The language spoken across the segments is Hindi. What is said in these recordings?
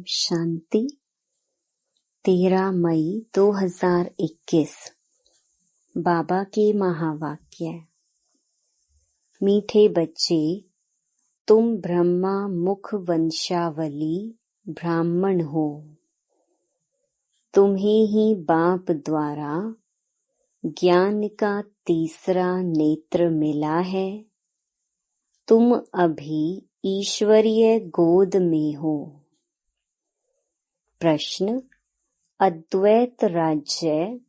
शांति। 13 मई 2021। बाबा के महावाक्य। मीठे बच्चे, तुम ब्रह्मा मुख वंशावली ब्राह्मण हो। तुम्हें ही बाप द्वारा ज्ञान का तीसरा नेत्र मिला है। तुम अभी ईश्वरीय गोद में हो। प्रश्न: अद्वैत राज्य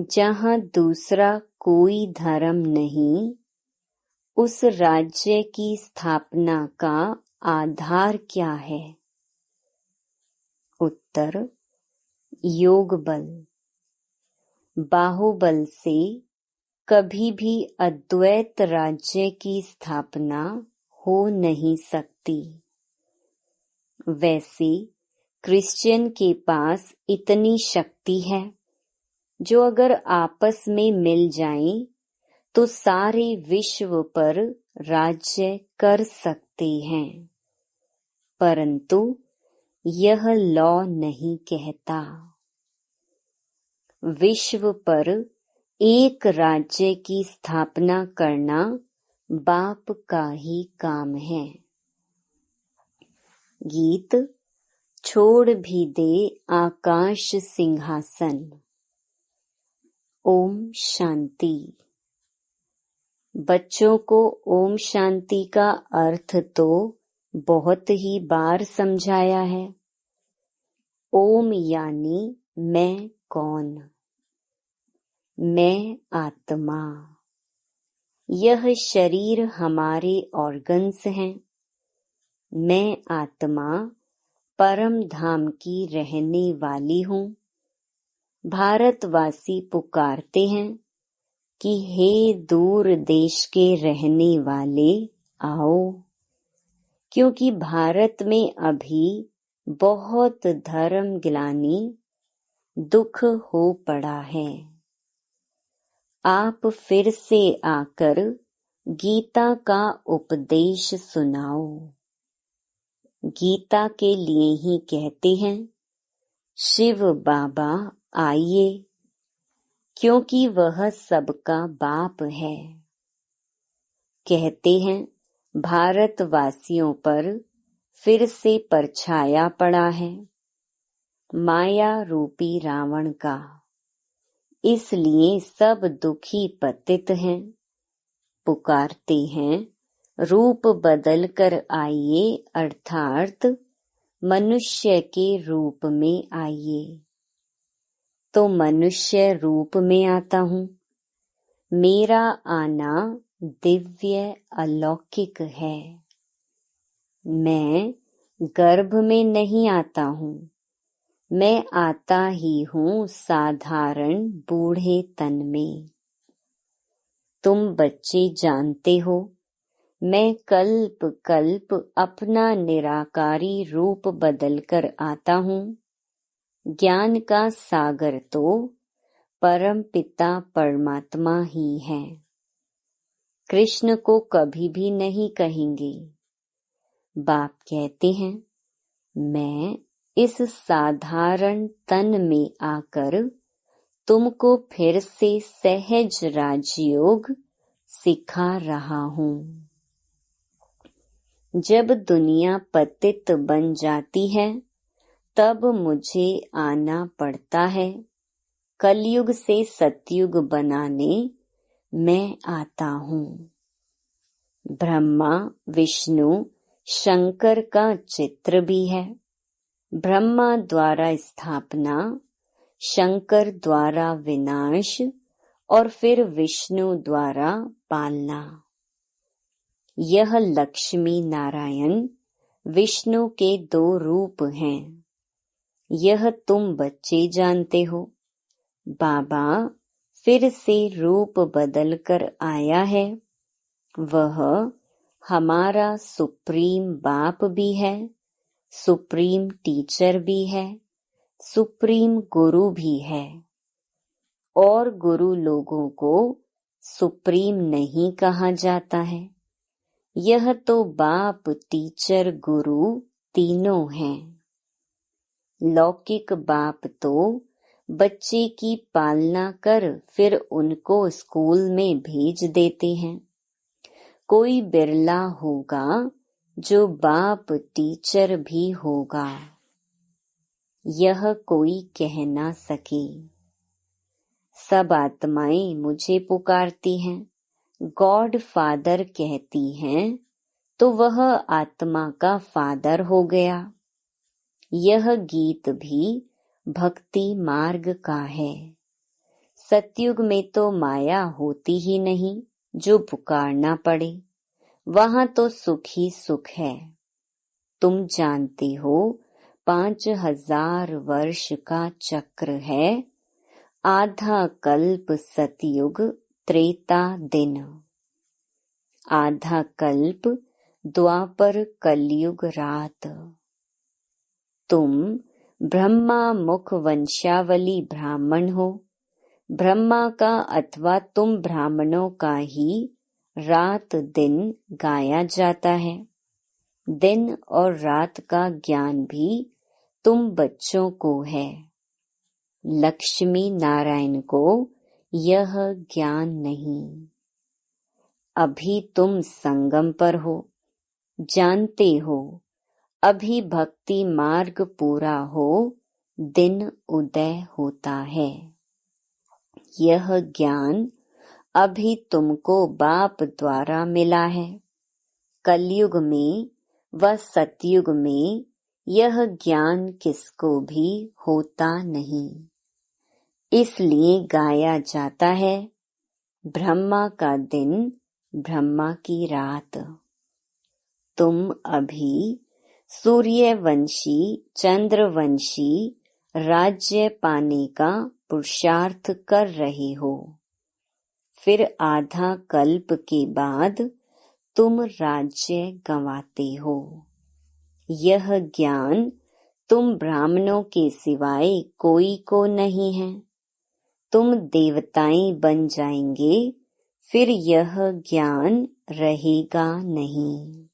जहाँ दूसरा कोई धर्म नहीं, उस राज्य की स्थापना का आधार क्या है? उत्तर: योग बल। बाहुबल से कभी भी अद्वैत राज्य की स्थापना हो नहीं सकती। वैसे क्रिश्चियन के पास इतनी शक्ति है जो अगर आपस में मिल जाएं तो सारे विश्व पर राज्य कर सकते हैं, परंतु यह लॉ नहीं कहता। विश्व पर एक राज्य की स्थापना करना बाप का ही काम है। गीत: छोड़ भी दे आकाश सिंहासन। ओम शांति। बच्चों को ओम शांति का अर्थ तो बहुत ही बार समझाया है। ओम यानी मैं कौन? मैं आत्मा। यह शरीर हमारे ऑर्गन्स हैं। मैं आत्मा परम धाम की रहने वाली हूँ। भारतवासी पुकारते हैं कि हे दूर देश के रहने वाले आओ, क्योंकि भारत में अभी बहुत धर्म ग्लानि दुख हो पड़ा है। आप फिर से आकर गीता का उपदेश सुनाओ। गीता के लिए ही कहते हैं शिव बाबा आइए, क्योंकि वह सबका बाप है। कहते हैं भारतवासियों पर फिर से परछाया पड़ा है माया रूपी रावण का, इसलिए सब दुखी पतित हैं। पुकारते हैं रूप बदल कर आइए, अर्थात मनुष्य के रूप में आइए। तो मनुष्य रूप में आता हूँ। मेरा आना दिव्य अलौकिक है। मैं गर्भ में नहीं आता हूँ। मैं आता ही हूँ साधारण बूढ़े तन में। तुम बच्चे जानते हो, मैं कल्प कल्प अपना निराकारी रूप बदलकर आता हूँ। ज्ञान का सागर तो परम पिता परमात्मा ही है। कृष्ण को कभी भी नहीं कहेंगे। बाप कहते हैं मैं इस साधारण तन में आकर तुमको फिर से सहज राजयोग सिखा रहा हूँ। जब दुनिया पतित बन जाती है तब मुझे आना पड़ता है। कलयुग से सतयुग बनाने मैं आता हूँ। ब्रह्मा विष्णु शंकर का चित्र भी है। ब्रह्मा द्वारा स्थापना, शंकर द्वारा विनाश और फिर विष्णु द्वारा पालना। यह लक्ष्मी नारायण विष्णु के 2 रूप हैं। यह तुम बच्चे जानते हो। बाबा फिर से रूप बदल कर आया है। वह हमारा सुप्रीम बाप भी है, सुप्रीम टीचर भी है, सुप्रीम गुरु भी है। और गुरु लोगों को सुप्रीम नहीं कहा जाता है। यह तो बाप टीचर गुरु तीनों हैं। लौकिक बाप तो बच्चे की पालना कर फिर उनको स्कूल में भेज देते हैं। कोई बिरला होगा जो बाप टीचर भी होगा, यह कोई कह ना सके। सब आत्माएं मुझे पुकारती हैं, गॉड फादर कहती हैं, तो वह आत्मा का फादर हो गया। यह गीत भी भक्ति मार्ग का है। सतयुग में तो माया होती ही नहीं जो पुकारना पड़े, वहां तो सुख ही सुख है। तुम जानते हो 5000 वर्ष का चक्र है, आधा कल्प सतयुग त्रेता दिन, आधा कल्प द्वापर कलयुग रात। तुम ब्रह्मा मुख वंशावली ब्राह्मण हो। ब्रह्मा का अथवा तुम ब्राह्मणों का ही रात दिन गाया जाता है। दिन और रात का ज्ञान भी तुम बच्चों को है। लक्ष्मी नारायण को यह ज्ञान नहीं। अभी तुम संगम पर हो, जानते हो। अभी भक्ति मार्ग पूरा हो, दिन उदय होता है। यह ज्ञान अभी तुमको बाप द्वारा मिला है। कलयुग में व सतयुग में यह ज्ञान किसको भी होता नहीं। इसलिए गाया जाता है, ब्रह्मा का दिन ब्रह्मा की रात। तुम अभी सूर्यवंशी चंद्रवंशी राज्य पाने का पुरुषार्थ कर रहे हो। फिर आधा कल्प के बाद तुम राज्य गंवाते हो। यह ज्ञान तुम ब्राह्मणों के सिवाय कोई को नहीं है। तुम देवताएं बन जाएंगे, फिर यह ज्ञान रहेगा नहीं।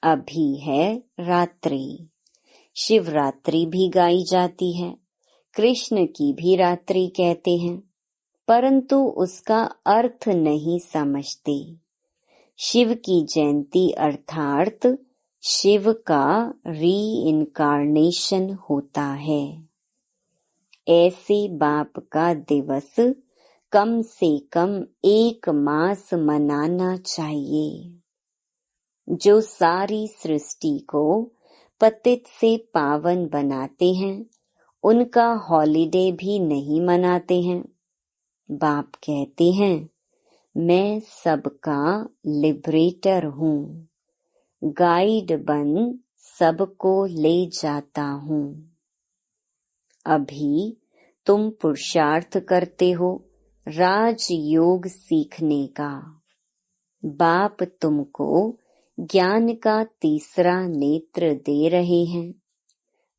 अभी है रात्रि, शिवरात्रि भी गाई जाती है, कृष्ण की भी रात्रि कहते हैं, परंतु उसका अर्थ नहीं समझते। शिव की जयंती अर्थात शिव का रीइंकार्नेशन होता है। ऐसे बाप का दिवस कम से कम 1 मास मनाना चाहिए। जो सारी सृष्टि को पतित से पावन बनाते हैं, उनका हॉलिडे भी नहीं मनाते हैं। बाप कहते हैं, मैं सबका लिबरेटर हूँ, गाइड बन सबको ले जाता हूँ। अभी तुम पुरुषार्थ करते हो राजयोग सीखने का। बाप तुमको ज्ञान का तीसरा नेत्र दे रहे हैं।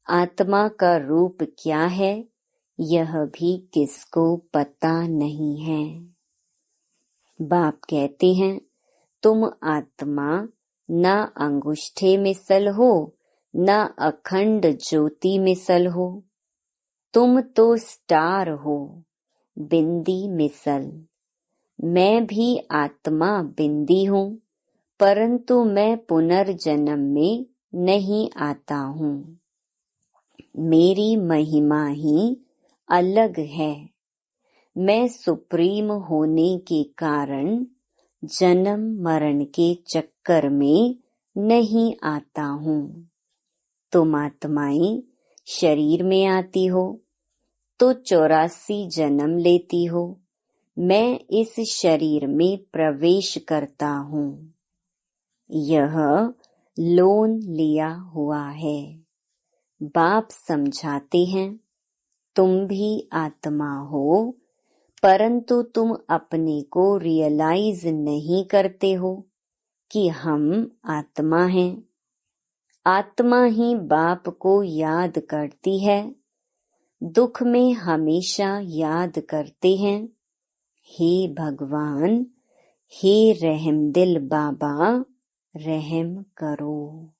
आत्मा का रूप क्या है, यह भी किसको पता नहीं है। बाप कहते हैं, तुम आत्मा न अंगूठे मिसल हो, न अखंड ज्योति मिसल हो। तुम तो स्टार हो, बिंदी मिसल। मैं भी आत्मा बिंदी हूँ, परंतु मैं पुनर्जन्म में नहीं आता हूँ। मेरी महिमा ही अलग है। मैं सुप्रीम होने के कारण जन्म मरण के चक्कर में नहीं आता हूँ। तुम आत्माएं शरीर में आती हो तो 84 जन्म लेती हो। मैं इस शरीर में प्रवेश करता हूँ। यह लोन लिया हुआ है। बाप समझाते हैं, तुम भी आत्मा हो, परंतु तुम अपने को रियलाइज नहीं करते हो कि हम आत्मा हैं। आत्मा ही बाप को याद करती है, दुख में हमेशा याद करते हैं, हे भगवान, हे रहमदिल बाबा, रहम करो।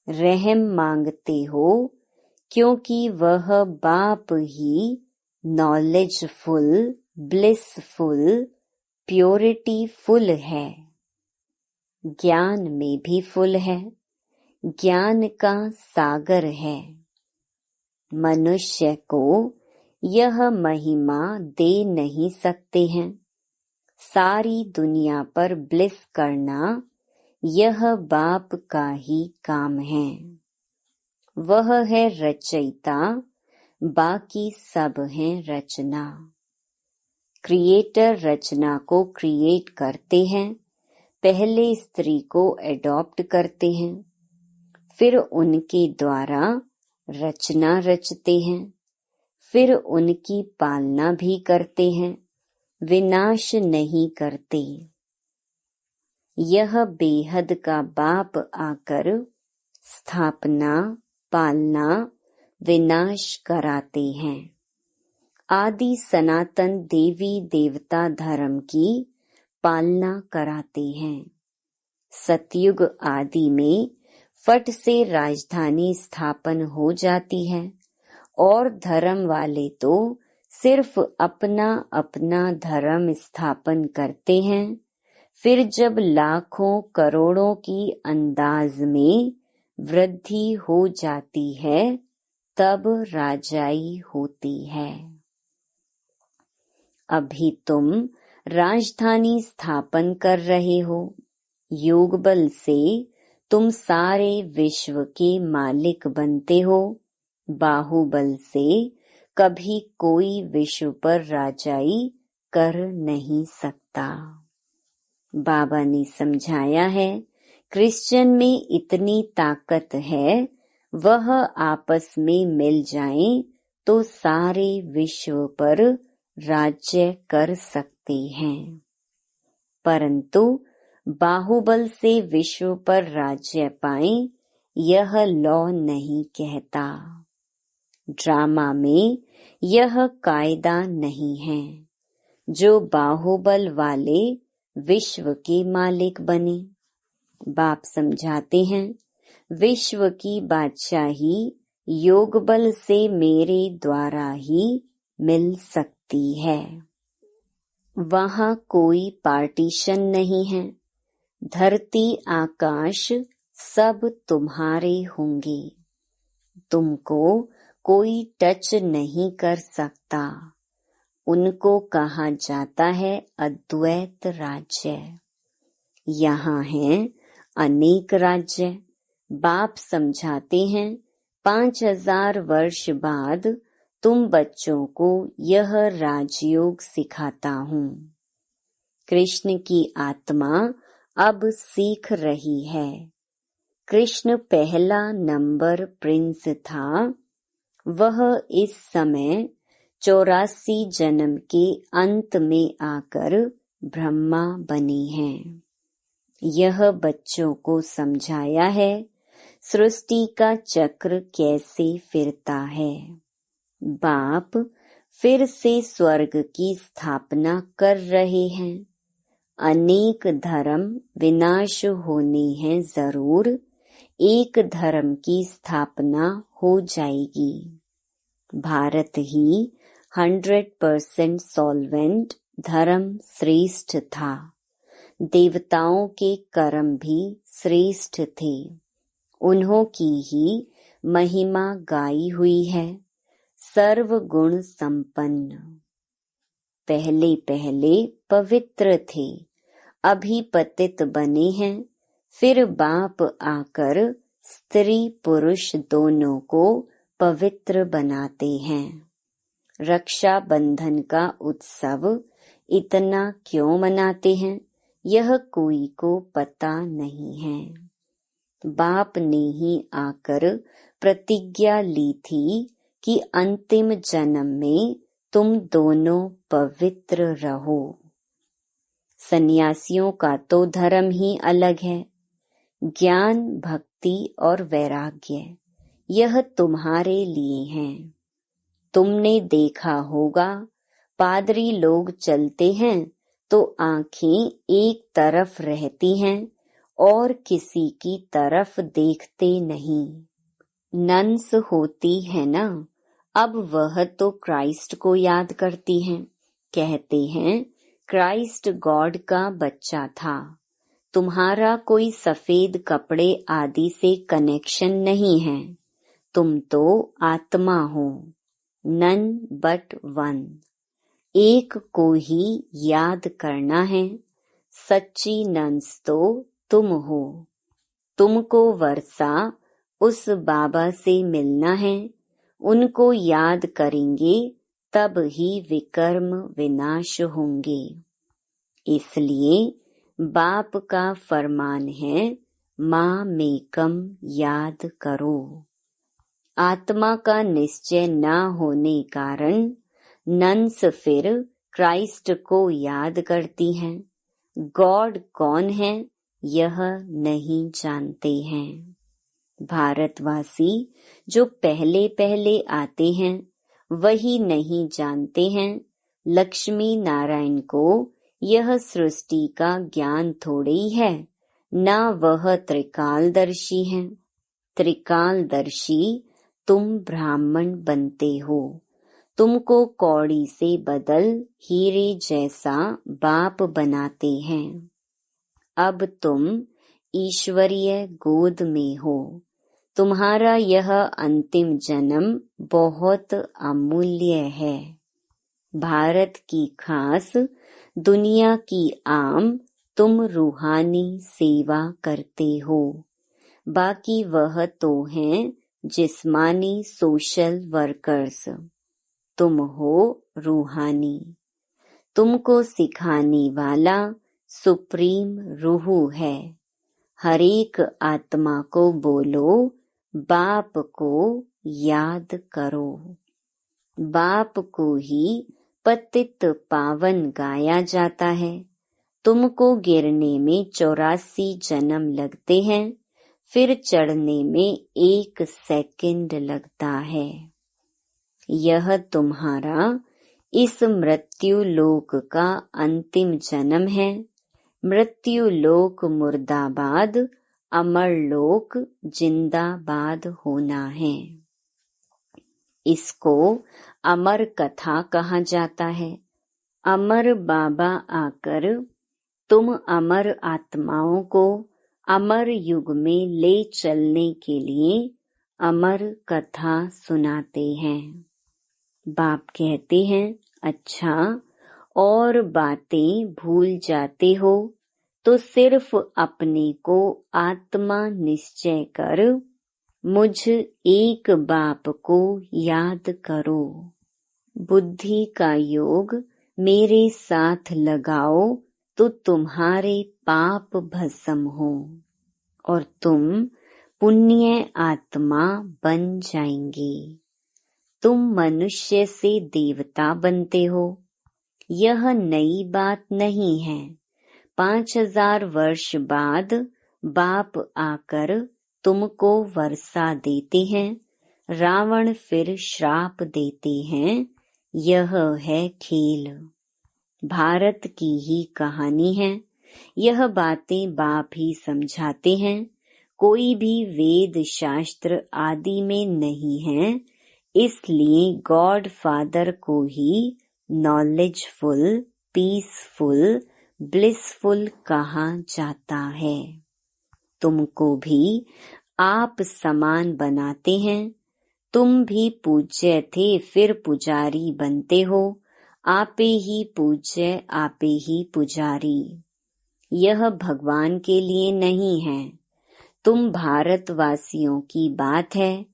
रहम मांगते हो क्योंकि वह बाप ही नॉलेजफुल, ब्लिसफुल, प्योरिटीफुल है। ज्ञान में भी फुल है, ज्ञान का सागर है। मनुष्य को यह महिमा दे नहीं सकते हैं। सारी दुनिया पर ब्लिस करना यह बाप का ही काम है। वह है रचयिता, बाकी सब हैं रचना। क्रिएटर रचना को क्रिएट करते हैं। पहले स्त्री को एडॉप्ट करते हैं, फिर उनके द्वारा रचना रचते हैं, फिर उनकी पालना भी करते हैं, विनाश नहीं करते। यह बेहद का बाप आकर स्थापना, पालना, विनाश कराते हैं। आदि सनातन देवी देवता धर्म की पालना कराते हैं। सतयुग आदि में फट से राजधानी स्थापन हो जाती है और धर्म वाले तो सिर्फ अपना अपना धर्म स्थापन करते हैं। फिर जब लाखों करोड़ों की अंदाज में वृद्धि हो जाती है तब राजाई होती है। अभी तुम राजधानी स्थापन कर रहे हो। योग बल से तुम सारे विश्व के मालिक बनते हो। बाहुबल से कभी कोई विश्व पर राजाई कर नहीं सकता। बाबा ने समझाया है, क्रिश्चियन में इतनी ताकत है, वह आपस में मिल जाएं तो सारे विश्व पर राज्य कर सकते हैं। परंतु बाहुबल से विश्व पर राज्य पाएं, यह लॉ नहीं कहता। ड्रामा में यह कायदा नहीं है। जो बाहुबल वाले विश्व के मालिक बने। बाप समझाते हैं, विश्व की बादशाही योग बल से मेरे द्वारा ही मिल सकती है। वहाँ कोई पार्टीशन नहीं है। धरती आकाश सब तुम्हारे होंगे। तुमको कोई टच नहीं कर सकता। उनको कहा जाता है अद्वैत राज्य। यहाँ है अनेक राज्य। बाप समझाते हैं 5000 वर्ष बाद तुम बच्चों को यह राजयोग सिखाता हूँ। कृष्ण की आत्मा अब सीख रही है। कृष्ण पहला नंबर प्रिंस था। वह इस समय 84 जन्म के अंत में आकर ब्रह्मा बने हैं। यह बच्चों को समझाया है सृष्टि का चक्र कैसे फिरता है। बाप फिर से स्वर्ग की स्थापना कर रहे हैं। अनेक धर्म विनाश होने हैं जरूर, एक धर्म की स्थापना हो जाएगी। भारत ही 100% सॉल्वेंट धर्म श्रेष्ठ था। देवताओं के कर्म भी श्रेष्ठ थे। उन्हों की ही महिमा गाई हुई है। सर्व गुण संपन्न। पहले पहले पवित्र थे, अभी पतित बने हैं। फिर बाप आकर स्त्री पुरुष दोनों को पवित्र बनाते हैं। रक्षा बंधन का उत्सव इतना क्यों मनाते हैं, यह कोई को पता नहीं है। बाप ने ही आकर प्रतिज्ञा ली थी कि अंतिम जन्म में तुम दोनों पवित्र रहो। सन्यासियों का तो धर्म ही अलग है। ज्ञान, भक्ति और वैराग्य यह तुम्हारे लिए हैं। तुमने देखा होगा पादरी लोग चलते हैं तो आंखें एक तरफ रहती हैं और किसी की तरफ देखते नहीं। नन्स होती है ना, अब वह तो क्राइस्ट को याद करती हैं। कहते हैं क्राइस्ट गॉड का बच्चा था। तुम्हारा कोई सफेद कपड़े आदि से कनेक्शन नहीं है। तुम तो आत्मा हो, नन बट वन। एक को ही याद करना है। सच्ची नन्स तो तुम हो। तुमको वर्षा उस बाबा से मिलना है। उनको याद करेंगे तब ही विकर्म विनाश होंगे। इसलिए बाप का फरमान है, माँ मेकम याद करो। आत्मा का निश्चय न होने कारण नन्स फिर क्राइस्ट को याद करती हैं। गॉड कौन है यह नहीं जानते हैं। भारतवासी जो पहले पहले आते हैं वही नहीं जानते हैं। लक्ष्मी नारायण को यह सृष्टि का ज्ञान थोड़ी है, न वह त्रिकालदर्शी है। त्रिकालदर्शी तुम ब्राह्मण बनते हो। तुमको कौड़ी से बदल हीरे जैसा बाप बनाते हैं। अब तुम ईश्वरीय गोद में हो। तुम्हारा यह अंतिम जन्म बहुत अमूल्य है। भारत की खास, दुनिया की आम तुम रूहानी सेवा करते हो। बाकी वह तो हैं जिस्मानी सोशल वर्कर्स। तुम हो रूहानी। तुमको सिखाने वाला सुप्रीम रूह है। हरेक आत्मा को बोलो, बाप को याद करो। बाप को ही पतित पावन गाया जाता है। तुमको गिरने में 84 जन्म लगते हैं, फिर चढ़ने में 1 सेकंड लगता है। यह तुम्हारा इस मृत्यु लोक का अंतिम जन्म है। मृत्यु लोक मुर्दाबाद, अमर लोक जिंदाबाद होना है। इसको अमर कथा कहा जाता है। अमर बाबा आकर तुम अमर आत्माओं को अमर युग में ले चलने के लिए अमर कथा सुनाते हैं। बाप कहते हैं, अच्छा और बातें भूल जाते हो तो सिर्फ अपने को आत्मा निश्चय कर मुझ एक बाप को याद करो। बुद्धि का योग मेरे साथ लगाओ तो तुम्हारे पाप भस्म हो और तुम पुण्य आत्मा बन जाएंगे। तुम मनुष्य से देवता बनते हो। यह नई बात नहीं है। 5000 वर्ष बाद बाप आकर तुमको वर्षा देते हैं। रावण फिर श्राप देते हैं। यह है खेल। भारत की ही कहानी है। यह बातें बाप ही समझाते हैं। कोई भी वेद शास्त्र आदि में नहीं है। इसलिए गॉड फादर को ही नॉलेजफुल, पीसफुल, ब्लिसफुल कहा जाता है। तुमको भी आप समान बनाते हैं। तुम भी पूज्य थे, फिर पुजारी बनते हो। आपे ही पूज्य, आपे ही पुजारी। यह भगवान के लिए नहीं है। तुम भारतवासियों की बात है।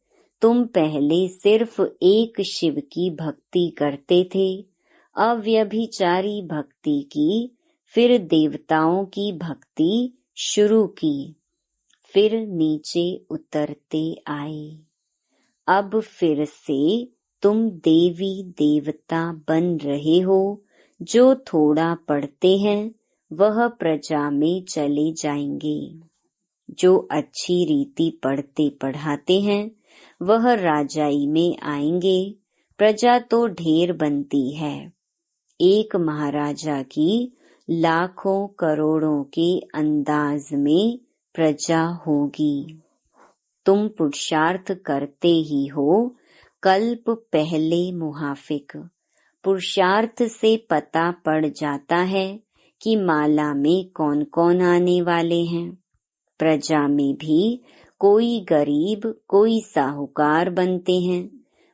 तुम पहले सिर्फ एक शिव की भक्ति करते थे, अव्यभिचारी भक्ति की, फिर देवताओं की भक्ति शुरू की, फिर नीचे उतरते आए। अब फिर से तुम देवी देवता बन रहे हो। जो थोड़ा पढ़ते हैं वह प्रजा में चले जाएंगे। जो अच्छी रीति पढ़ते पढ़ाते हैं वह राजाई में आएंगे। प्रजा तो ढेर बनती है। एक महाराजा की लाखों करोड़ों के अंदाज में प्रजा होगी। तुम पुरुषार्थ करते ही हो। कल्प पहले मुहाफिक। पुरुषार्थ से पता पड़ जाता है कि माला में कौन कौन आने वाले हैं। प्रजा में भी कोई गरीब कोई साहूकार बनते हैं।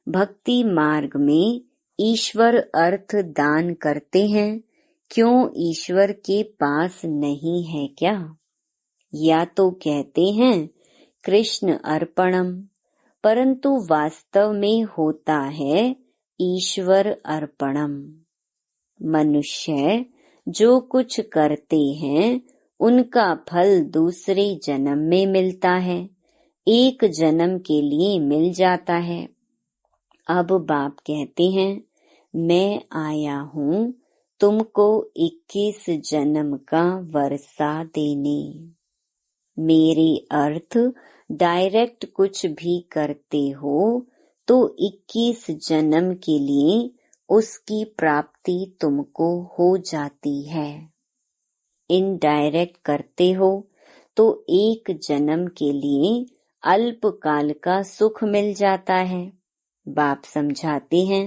भक्ति मार्ग में ईश्वर अर्थ दान करते हैं। क्यों ईश्वर के पास नहीं है क्या? या तो कहते हैं कृष्ण अर्पणम, परंतु वास्तव में होता है ईश्वर अर्पणम। मनुष्य जो कुछ करते हैं उनका फल दूसरे जन्म में मिलता है, एक जन्म के लिए मिल जाता है। अब बाप कहते हैं मैं आया हूँ तुमको 21 जन्म का वर्षा देने। मेरे अर्थ डायरेक्ट कुछ भी करते हो तो 21 जन्म के लिए उसकी प्राप्ति तुमको हो जाती है। इनडायरेक्ट करते हो तो एक जन्म के लिए अल्पकाल का सुख मिल जाता है। बाप समझाते हैं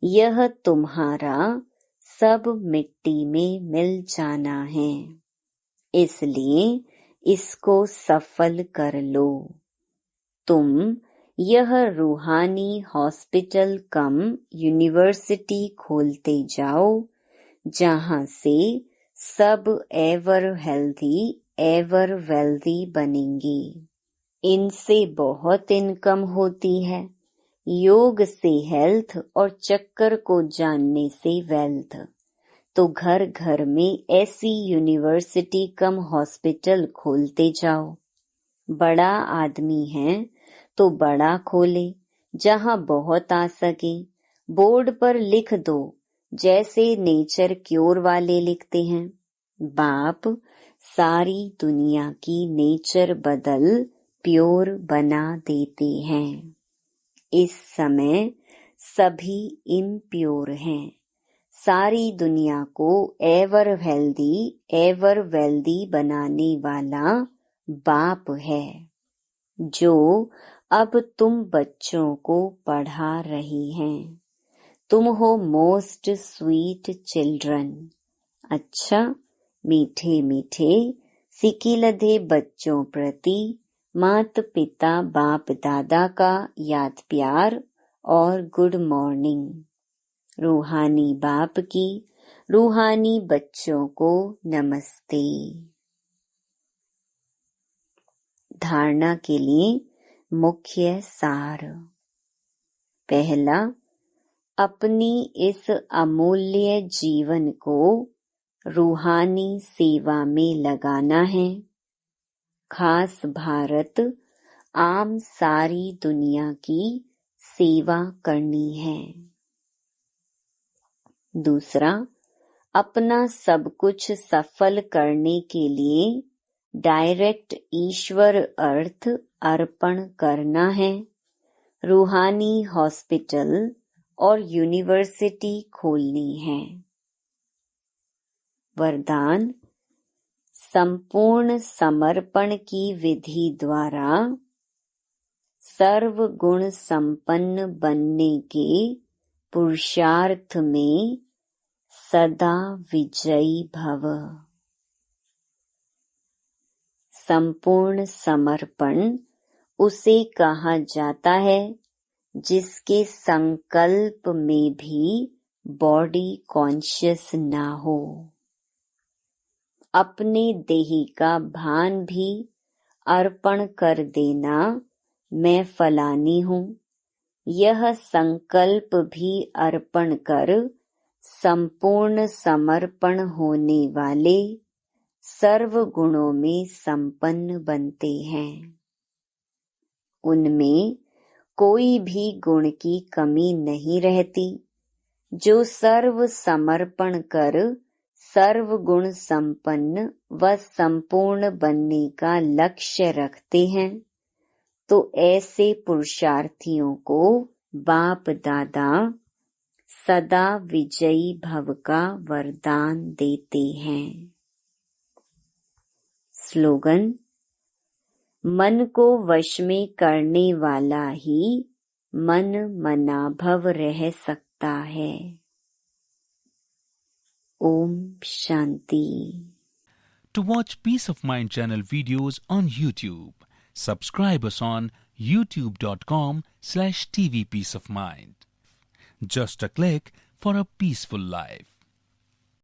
यह तुम्हारा सब मिट्टी में मिल जाना है, इसलिए इसको सफल कर लो। तुम यह रूहानी हॉस्पिटल कम यूनिवर्सिटी खोलते जाओ, जहाँ से सब एवर हेल्दी एवर वेल्दी बनेंगे। इनसे बहुत इनकम होती है। योग से हेल्थ और चक्कर को जानने से वेल्थ। तो घर घर में ऐसी यूनिवर्सिटी कम हॉस्पिटल खोलते जाओ। बड़ा आदमी है तो बड़ा खोले, जहाँ बहुत आ सके। बोर्ड पर लिख दो, जैसे नेचर क्योर वाले लिखते हैं। बाप सारी दुनिया की नेचर बदल प्योर बना देते हैं। इस समय सभी इम्प्योर हैं। सारी दुनिया को एवर वेल्दी बनाने वाला बाप है, जो अब तुम बच्चों को पढ़ा रहे हैं। तुम हो मोस्ट स्वीट चिल्ड्रन। अच्छा, मीठे मीठे सिकिलधे बच्चों प्रति मात पिता बाप दादा का याद प्यार और गुड मॉर्निंग। रूहानी बाप की रूहानी बच्चों को नमस्ते। धारणा के लिए मुख्य सार। पहला, अपनी इस अमूल्य जीवन को रूहानी सेवा में लगाना है। खास भारत आम सारी दुनिया की सेवा करनी है। दूसरा, अपना सब कुछ सफल करने के लिए डायरेक्ट ईश्वर अर्थ अर्पण करना है। रूहानी हॉस्पिटल और यूनिवर्सिटी खोलनी है। वरदान, संपूर्ण समर्पण की विधि द्वारा सर्व गुण संपन्न बनने के पुरुषार्थ में सदा विजयी भव। संपूर्ण समर्पण उसे कहा जाता है जिसके संकल्प में भी बॉडी कॉन्शियस ना हो। अपने देही का भान भी अर्पण कर देना, मैं फलानी हूँ। यह संकल्प भी अर्पण कर संपूर्ण समर्पण होने वाले सर्व गुणों में संपन्न बनते हैं। उनमें कोई भी गुण की कमी नहीं रहती। जो सर्व समर्पण कर सर्व गुण संपन्न व संपूर्ण बनने का लक्ष्य रखते हैं, तो ऐसे पुरुषार्थियों को बाप दादा सदा विजयी भव का वरदान देते हैं। स्लोगन, मन को वश में करने वाला ही मन मनाभव रह सकता है। Om Shanti. To watch Peace of Mind channel videos on YouTube, subscribe us on youtube.com/tvpeaceofmind. Just a click for a peaceful life.